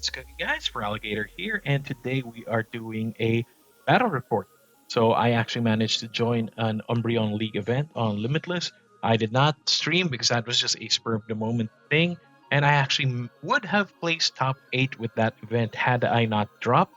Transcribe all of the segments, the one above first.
What's cooking, guys? Feraligatr here, and today we are doing a battle report. So I actually managed to join an Umbreon League event on Limitless. I did not stream because that was just a spur of the moment thing, and I actually would have placed top 8 with that event had I not dropped.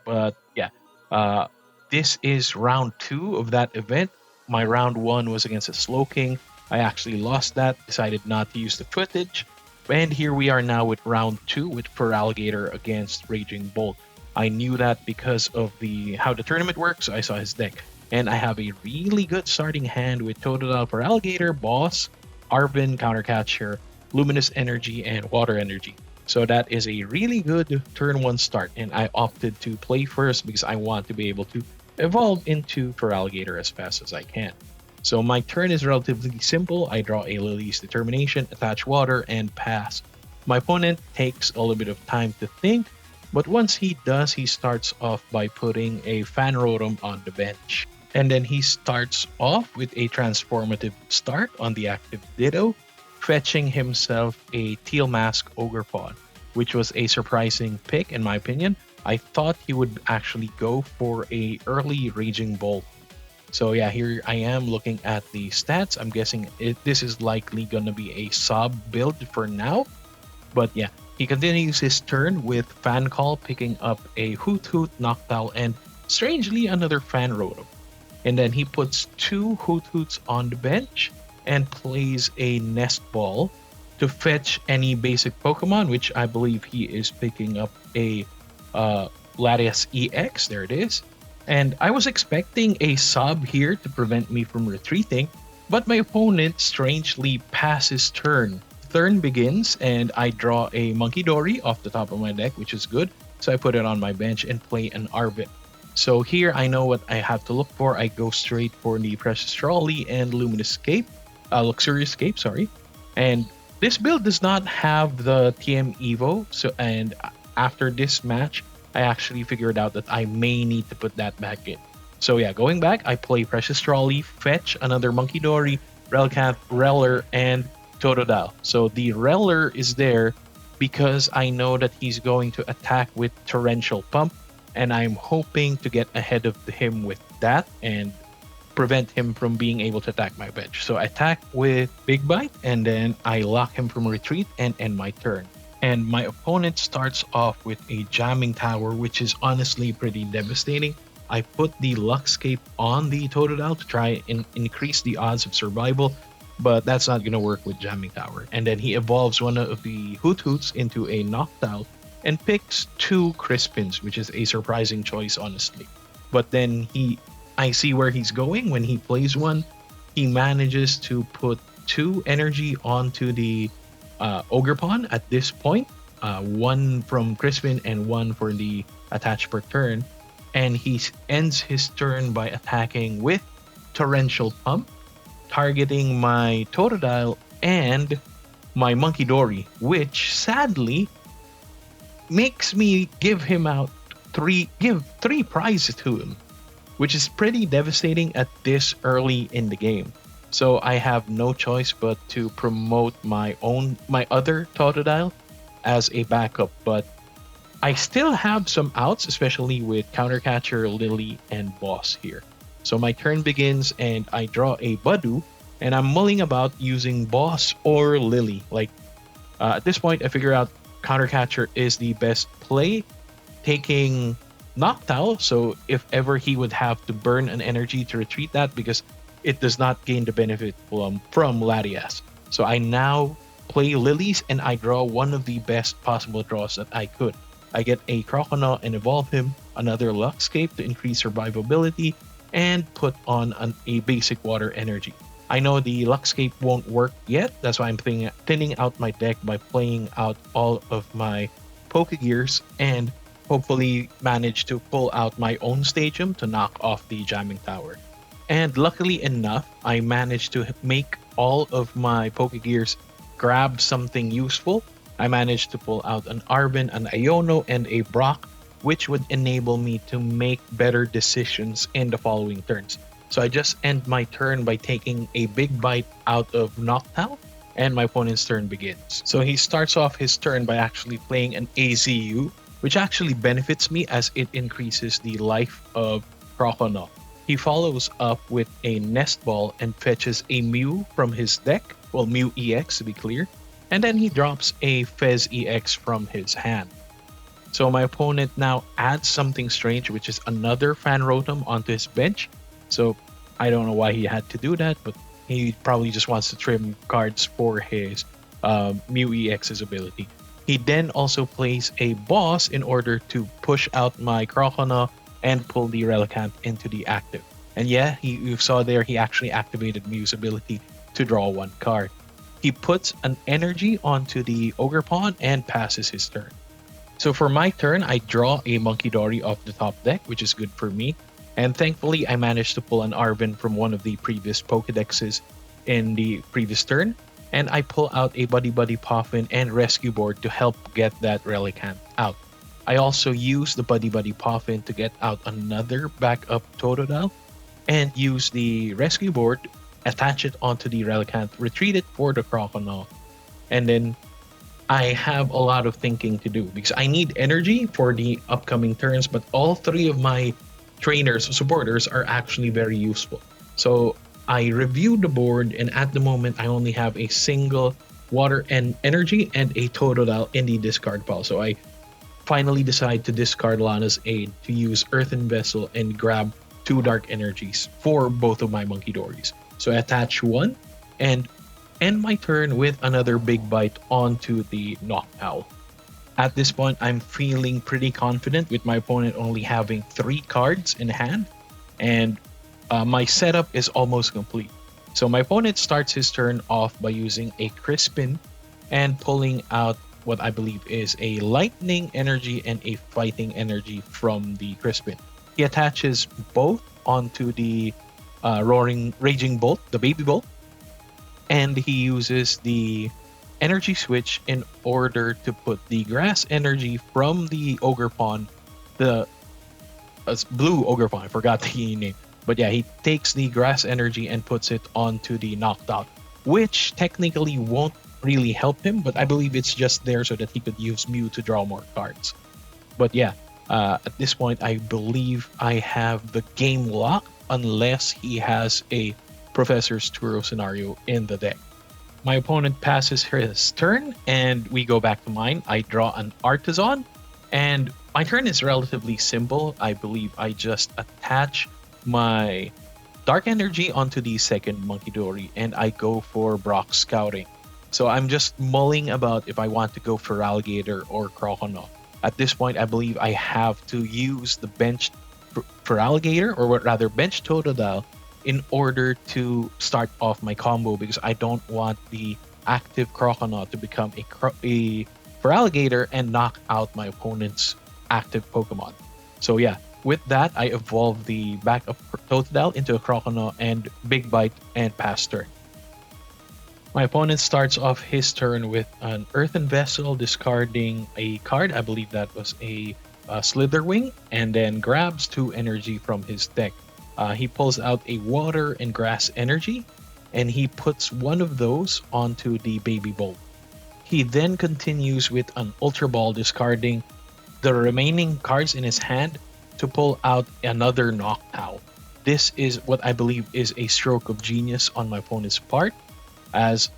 But yeah, uh, this is round 2 of that event. My round 1 was against a Slowking. I actually lost that, decided not to use the footage. And here we are now with round 2 with Feraligatr against Raging Bolt. I knew that because of the how the tournament works. I saw his deck, and I have a really good starting hand with Totodile Feraligatr, Boss, Arvin, Countercatcher, Luminous Energy, and Water Energy. So that is a really good turn 1 start, and I opted to play first because I want to be able to evolve into Feraligatr as fast as I can. So my turn is relatively simple. I draw a Lily's Determination, attach water, and pass. My opponent takes a little bit of time to think, but once he does, he starts off by putting a Fanrotom on the bench. And then he starts off with a transformative start on the active Ditto, fetching himself a Teal Mask Ogre Pawn, which was a surprising pick in my opinion. I thought he would actually go for a early Raging Bolt. So yeah, here I am looking at the stats. I'm guessing this is likely gonna be a sub build for now. But yeah, he continues his turn with Fan Call, picking up a Hoot Hoot, Noctowl, and strangely another Fanrotom. And then he puts 2 Hoot Hoots on the bench and plays a Nest Ball to fetch any basic Pokemon, which I believe he is picking up a Latias EX. There it is. And I was expecting a sub here to prevent me from retreating, but my opponent strangely passes turn. Turn begins, and I draw a Monkey Dory off the top of my deck, which is good. So I put it on my bench and play an Arvin. So here I know what I have to look for. I go straight for the Precious Trolley and Luxurious Escape, sorry. And this build does not have the TM Evo, and after this match, I actually figured out that I may need to put that back in. So yeah, going back, I play Precious Trolley, fetch another Monkey Dory, Relcat, Reller, and Totodile. So the Reller is there because I know that he's going to attack with Torrential Pump, and I'm hoping to get ahead of him with that and prevent him from being able to attack my bench. So I attack with Big Bite, and then I lock him from retreat and end my turn. And my opponent starts off with a Jamming Tower, which is honestly pretty devastating. I put the Luckscape on the Totodile to try and increase the odds of survival, but that's not going to work with Jamming Tower. And then he evolves one of the Hoot Hoots into a Noctowl and picks 2 Crispins, which is a surprising choice, honestly. But then I see where he's going when he plays one. He manages to put 2 energy onto the Ogre Pawn at this point, 1 from Crispin and 1 for the attach per turn, and he ends his turn by attacking with Torrential Pump, targeting my Totodile and my Monkey Dory, which sadly makes me give 3 prizes to him, which is pretty devastating at this early in the game. So I have no choice but to promote my other Totodile as a backup, but I still have some outs, especially with Countercatcher, Lily, and Boss here. So my turn begins and I draw a Budu, and I'm mulling about using Boss or Lily. At this point, I figure out Countercatcher is the best play, taking Noctowl, so if ever he would have to burn an energy to retreat that because it does not gain the benefit from Latias. So I now play Lilies and I draw one of the best possible draws that I could. I get a Croconaw and evolve him, another Luckscape to increase survivability, and put on a basic water energy. I know the Luckscape won't work yet, that's why I'm thinning out my deck by playing out all of my Pokegears and hopefully manage to pull out my own Stadium to knock off the Jamming Tower. And luckily enough, I managed to make all of my Pokegears grab something useful. I managed to pull out an Arvin, an Iono, and a Brock, which would enable me to make better decisions in the following turns. So I just end my turn by taking a Big Bite out of Noctowl and my opponent's turn begins. So he starts off his turn by actually playing an AZU, which actually benefits me as it increases the life of Croconaw. He follows up with a Nest Ball and fetches a Mew from his deck, well, Mew EX to be clear, and then he drops a Fez EX from his hand. So my opponent now adds something strange, which is another Fan Rotom onto his bench. So I don't know why he had to do that, but he probably just wants to trim cards for his Mew EX's ability. He then also plays a boss in order to push out my Croconaw and pull the Relicanth into the active. And yeah, you saw there he actually activated Mew's ability to draw one card. He puts an energy onto the Ogerpon and passes his turn. So for my turn, I draw a Monkey Dory off the top deck, which is good for me. And thankfully, I managed to pull an Arven from one of the previous Pokedexes in the previous turn. And I pull out a Buddy Buddy Poffin and Rescue Board to help get that Relicanth out. I also use the Buddy Buddy Poffin to get out another backup Totodile and use the Rescue Board, attach it onto the Relicanth, retreat it for the Croconaw, and then I have a lot of thinking to do because I need energy for the upcoming turns, but all three of my trainers, supporters, are actually very useful. So I reviewed the board, and at the moment, I only have a single water and energy and a Totodile in the discard pile. So I finally decide to discard Lana's Aid to use Earthen Vessel and grab 2 Dark Energies for both of my Monkey Dories. So I attach one and end my turn with another big bite onto the Noctowl. At this point, I'm feeling pretty confident with my opponent only having 3 cards in hand, and my setup is almost complete. So my opponent starts his turn off by using a Crispin and pulling out what I believe is a Lightning Energy and a Fighting Energy from the Crispin. He attaches both onto the Raging Bolt, the Baby Bolt, and he uses the Energy Switch in order to put the Grass Energy from the Ogerpon, the blue Ogerpon, I forgot the name. But yeah, he takes the Grass Energy and puts it onto the Noctowl, which technically won't really help him, but I believe it's just there so that he could use Mew to draw more cards. But yeah, at this point, I believe I have the game locked unless he has a Professor's Turo scenario in the deck. My opponent passes his turn, and we go back to mine. I draw an Artisan, and my turn is relatively simple. I believe I just attach my Dark Energy onto the second Monkey Dory, and I go for Brock Scouting. So I'm just mulling about if I want to go for Feraligatr or Croconaw. At this point, I believe I have to use the bench Feraligatr, or rather bench Totodile, in order to start off my combo because I don't want the active Croconaw to become a Feraligatr and knock out my opponent's active Pokemon. So yeah, with that, I evolve the backup Totodile into a Croconaw and Big Bite and pass turn. My opponent starts off his turn with an Earthen Vessel, discarding a card. I believe that was a Slitherwing, and then grabs 2 energy from his deck. He pulls out a Water and Grass Energy, and he puts one of those onto the Baby Bolt. He then continues with an Ultra Ball, discarding the remaining cards in his hand to pull out another Noctowl. This is what I believe is a stroke of genius on my opponent's part, as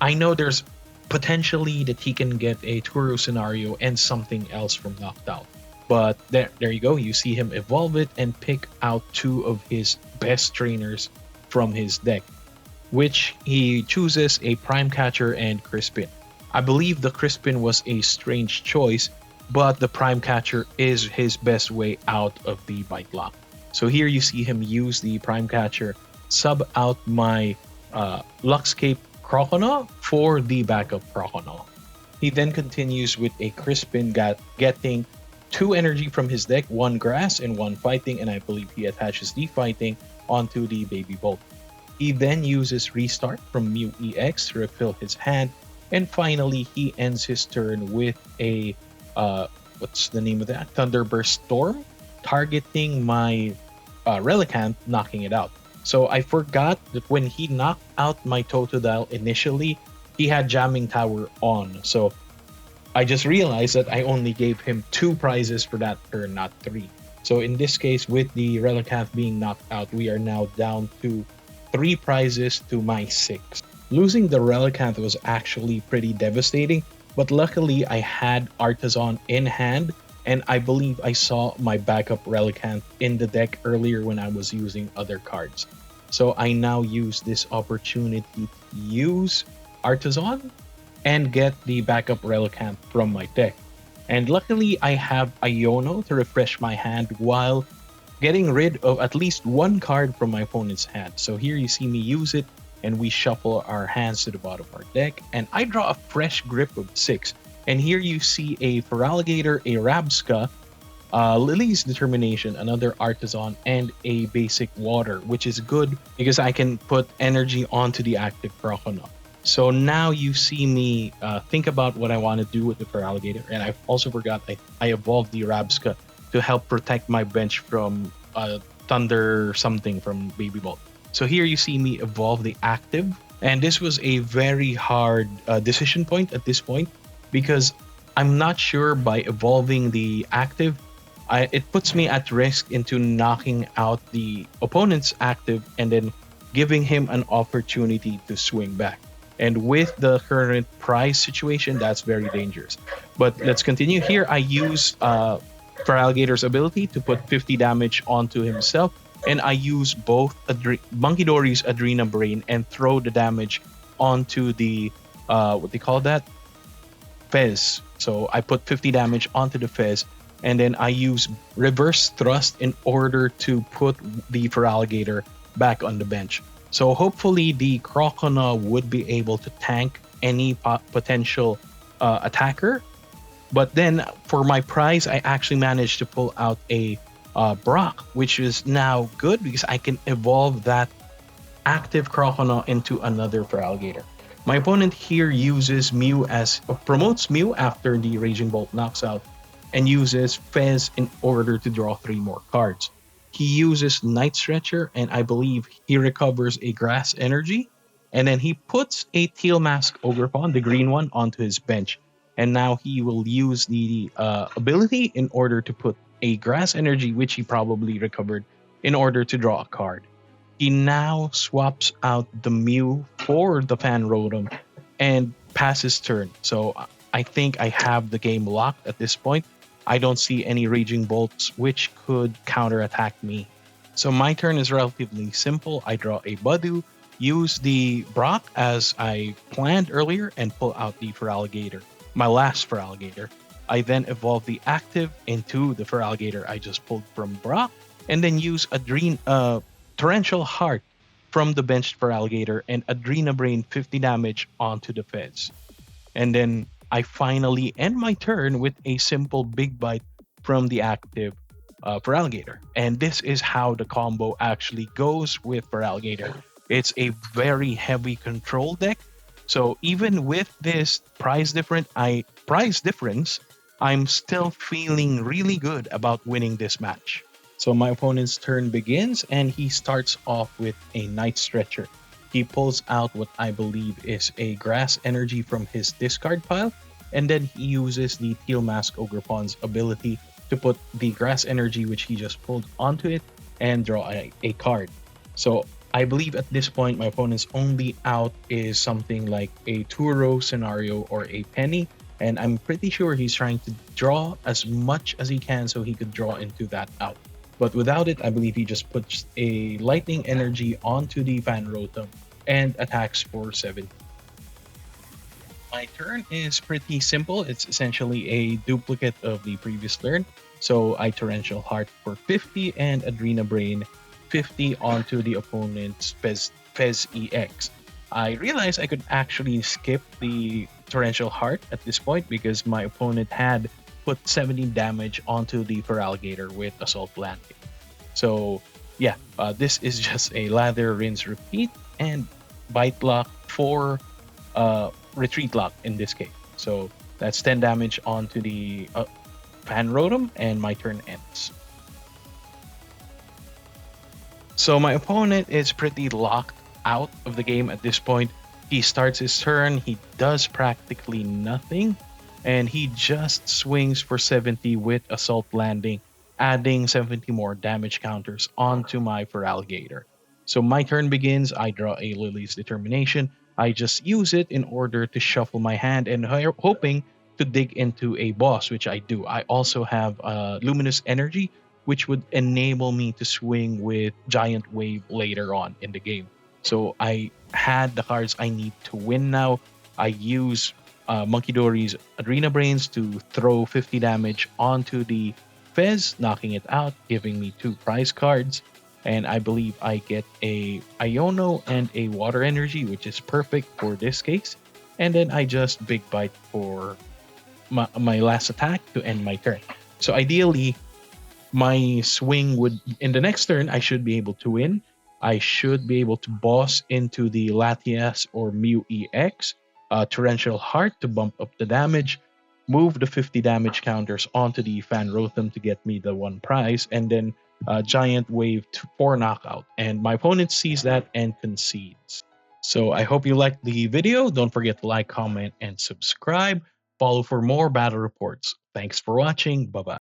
I know there's potentially that he can get a Turo scenario and something else from Noctowl. But there you go. You see him evolve it and pick out 2 of his best trainers from his deck, which he chooses a Prime Catcher and Crispin. I believe the Crispin was a strange choice, but the Prime Catcher is his best way out of the Bite Lock. So here you see him use the Prime Catcher, sub out my Luxcape Croconaw for the backup Croconaw. He then continues with a Crispin, getting 2 energy from his deck, 1 Grass and 1 Fighting, and I believe he attaches the Fighting onto the Baby Bolt. He then uses Restart from Mew EX to refill his hand, and finally he ends his turn with a what's the name of that? Thunderburst Storm, targeting my Relicanth, knocking it out. So I forgot that when he knocked out my Totodile initially, he had Jamming Tower on. So I just realized that I only gave him 2 prizes for that turn, not 3. So in this case, with the Relicanth being knocked out, we are now down to 3 prizes to my 6. Losing the Relicanth was actually pretty devastating, but luckily I had Artisan in hand, and I believe I saw my backup Relicanth in the deck earlier when I was using other cards. So I now use this opportunity to use Artisan and get the backup Relicanth from my deck. And luckily, I have Iono to refresh my hand while getting rid of at least 1 card from my opponent's hand. So here you see me use it, and we shuffle our hands to the bottom of our deck, and I draw a fresh grip of 6. And here you see a Feraligatr, a Rabsca, Lily's Determination, another Artisan, and a basic water, which is good because I can put energy onto the active Croconaw. So now you see me think about what I want to do with the Feraligatr, and I also forgot I evolved the Rabsca to help protect my bench from Thunder something from Baby Bolt. So here you see me evolve the active, and this was a very hard decision point at this point because I'm not sure by evolving the active, it puts me at risk into knocking out the opponent's active and then giving him an opportunity to swing back. And with the current prize situation, that's very dangerous. But let's continue here. I use Feraligatr's ability to put 50 damage onto himself, and I use both Monkey Dory's Adrena Brain and throw the damage onto the what they call that? Fez. So I put 50 damage onto the Fez, and then I use Reverse Thrust in order to put the Feraligatr back on the bench. So hopefully the Croconaw would be able to tank any potential attacker. But then for my prize, I actually managed to pull out a Brock, which is now good because I can evolve that active Croconaw into another Feraligatr. My opponent here uses Mew promotes Mew after the Raging Bolt knocks out, and uses Fez in order to draw 3 more cards. He uses Night Stretcher, and I believe he recovers a Grass Energy, and then he puts a Teal Mask Ogrepon, the green one, onto his bench. And now he will use the ability in order to put a Grass Energy, which he probably recovered, in order to draw a card. He now swaps out the Mew for the Fan Rotom and passes turn. So I think I have the game locked at this point. I don't see any Raging Bolts which could counterattack me. So my turn is relatively simple. I draw a Budu, use the Brock as I planned earlier, and pull out the Feraligatr, my last Feraligatr. I then evolve the active into the Feraligatr I just pulled from Brock, and then use Torrential Heart from the benched Feraligatr and Adrena Brain 50 damage onto the Fez. And then I finally end my turn with a simple Big Bite from the active Feraligatr. And this is how the combo actually goes with Feraligatr. It's a very heavy control deck. So even with this price difference, I'm still feeling really good about winning this match. So my opponent's turn begins, and he starts off with a Night Stretcher. He pulls out what I believe is a Grass Energy from his discard pile, and then he uses the Teal Mask Ogrepon's ability to put the Grass Energy which he just pulled onto it and draw a card. So I believe at this point my opponent's only out is something like a Turo scenario or a Penny, and I'm pretty sure he's trying to draw as much as he can so he could draw into that out. But without it, I believe he just puts a Lightning Energy onto the Fan Rotom and attacks for 7. My turn is pretty simple. It's essentially a duplicate of the previous turn. So I Torrential Heart for 50 and Adrena Brain 50 onto the opponent's Fez EX. I realized I could actually skip the Torrential Heart at this point because my opponent had put 17 damage onto the Feraligatr with Assault Landing. So yeah, this is just a lather, rinse, repeat, and Bite Lock for Retreat Lock in this case. So that's 10 damage onto the Fan Rotom, and my turn ends. So my opponent is pretty locked out of the game at this point. He starts his turn, he does practically nothing, and he just swings for 70 with Assault Landing, adding 70 more damage counters onto my Feraligatr. So my turn begins, I draw a Lily's Determination. I just use it in order to shuffle my hand and hoping to dig into a boss, which I do. I also have Luminous Energy, which would enable me to swing with Giant Wave later on in the game. So I had the cards I need to win now. I use Monkey Dory's Adrena Brains to throw 50 damage onto the Fez, knocking it out, giving me 2 prize cards. And I believe I get a Iono and a Water Energy, which is perfect for this case. And then I just Big Bite for my last attack to end my turn. So ideally, my swing would in the next turn I should be able to win. I should be able to boss into the Latias or Mew EX, Torrential Heart to bump up the damage, move the 50 damage counters onto the Fan Rotham to get me the 1 prize, and then Giant Wave for knockout. And my opponent sees that and concedes. So I hope you liked the video. Don't forget to like, comment, and subscribe. Follow for more battle reports. Thanks for watching. Bye bye.